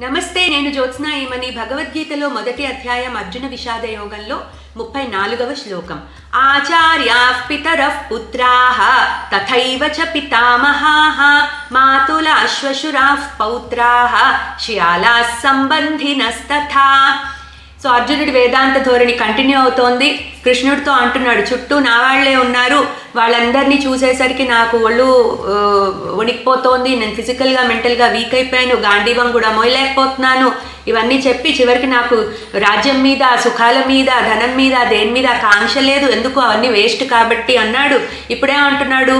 నమస్తే, నేను జ్యోత్స్న ఈమని. భగవద్గీతలో మొదటి అధ్యాయం అర్జున విషాద యోగంలో 34వ శ్లోకం. ఆచార్యాః పితరః పుత్రాః తథైవ చ పితామహాః మాతులా శ్వశురాః పౌత్రాః శ్యాలాః సంబంధినస్తథా. సో అర్జునుడి వేదాంత ధోరణి కంటిన్యూ అవుతోంది. కృష్ణుడితో అంటున్నాడు, చుట్టూ నా వాళ్లే ఉన్నారు, వాళ్ళందరినీ చూసేసరికి నాకు ఒళ్ళు వణికిపోతోంది, నేను ఫిజికల్గా మెంటల్గా వీక్ అయిపోయాను, గాంధీవం కూడా మోయలేకపోతున్నాను. ఇవన్నీ చెప్పి చివరికి నాకు రాజ్యం మీద, సుఖాల మీద, ధనం మీద, దేని మీద కాంక్ష లేదు, ఎందుకు అవన్నీ వేస్ట్ కాబట్టి అన్నాడు. ఇప్పుడేమంటున్నాడు,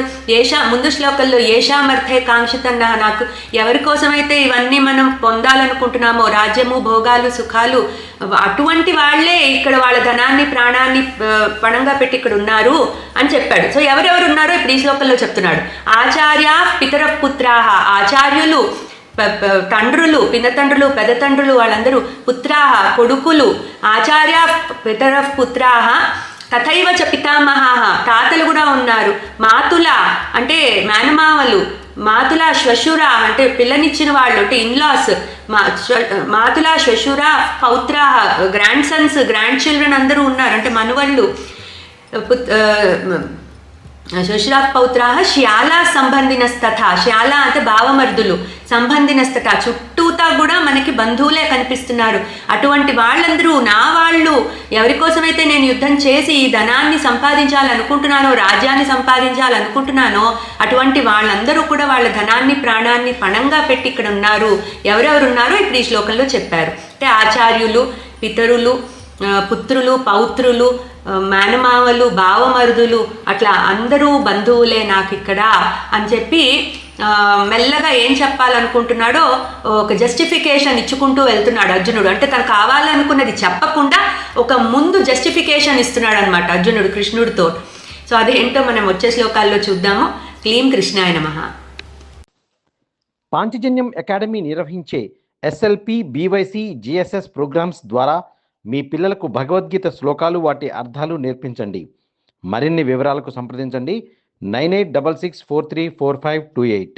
ముందు శ్లోకంలో ఏషామర్థే కాంక్షితన్నా, నాకు ఎవరి కోసమైతే ఇవన్నీ మనం పొందాలనుకుంటున్నామో, రాజ్యము, భోగాలు, సుఖాలు, అటువంటి వాళ్లే ఇక్కడ వాళ్ళ ధనాన్ని, ప్రాణాన్ని పణంగా పెట్టి ఇక్కడ ఉన్నారు అని చెప్పాడు. సో ఎవరెవరు ఉన్నారో ఇప్పుడు ఈ శ్లోకంలో చెప్తున్నాడు. ఆచార్య పితర పుత్రాహ, ఆచార్యులు, తండ్రులు, పినతండ్రులు, పెదతండ్రులు, వాళ్ళందరూ, పుత్రాహ కొడుకులు, ఆచార్య పితర పుత్రాహ తథైవ చ పితామహాః, తాతలు కూడా ఉన్నారు, మాతుల అంటే మేనమామలు, మాతుల శ్వశుర అంటే పిల్లనిచ్చిన వాళ్ళు అంటే ఇన్లాస్, మాతుల శ్వశుర పౌత్ర గ్రాండ్ సన్స్, గ్రాండ్ చిల్డ్రన్ అందరూ ఉన్నారు అంటే మనవళ్ళు, శ్వశురా పౌత్ర శ్యాలా సంబంధినస్తథ, శ్యాలా అంటే భావమర్దులు, సంబంధినస్తథ చుట్టూతా కూడా మనకి బంధువులే కనిపిస్తున్నారు. అటువంటి వాళ్ళందరూ నా వాళ్ళు, ఎవరి కోసమైతే నేను యుద్ధం చేసి ఈ ధనాన్ని సంపాదించాలనుకుంటున్నానో, రాజ్యాన్ని సంపాదించాలనుకుంటున్నానో, అటువంటి వాళ్ళందరూ కూడా వాళ్ళ ధనాన్ని, ప్రాణాన్ని పణంగా పెట్టి ఇక్కడ ఉన్నారు. ఎవరెవరు ఉన్నారో ఇప్పుడు ఈ శ్లోకంలో చెప్పారు. అంటే ఆచార్యులు, పితరులు, పుత్రులు, పౌత్రులు, మేనమావలు, భావమరుదులు, అట్లా అందరూ బంధువులే నాకు ఇక్కడ అని చెప్పి మెల్లగా ఏం చెప్పాలనుకుంటున్నాడో ఒక జస్టిఫికేషన్ ఇచ్చుకుంటూ వెళ్తున్నాడు అర్జునుడు. అంటే తను కావాలనుకున్నది చెప్పకుండా ఒక ముందు జస్టిఫికేషన్ ఇస్తున్నాడు అనమాట అర్జునుడు కృష్ణుడితో. సో అదేంటో మనం వచ్చే శ్లోకాల్లో చూద్దాము. క్లీం కృష్ణాయ నమః. పాంచజన్యం అకాడమీ నిర్వహించే ఎస్ఎల్పి, బీవైసి, జిఎస్ఎస్ ప్రోగ్రామ్స్ ద్వారా మీ పిల్లలకు భగవద్గీత శ్లోకాలు, వాటి అర్థాలు నేర్పించండి. మరిన్ని వివరాలకు సంప్రదించండి 9866434528.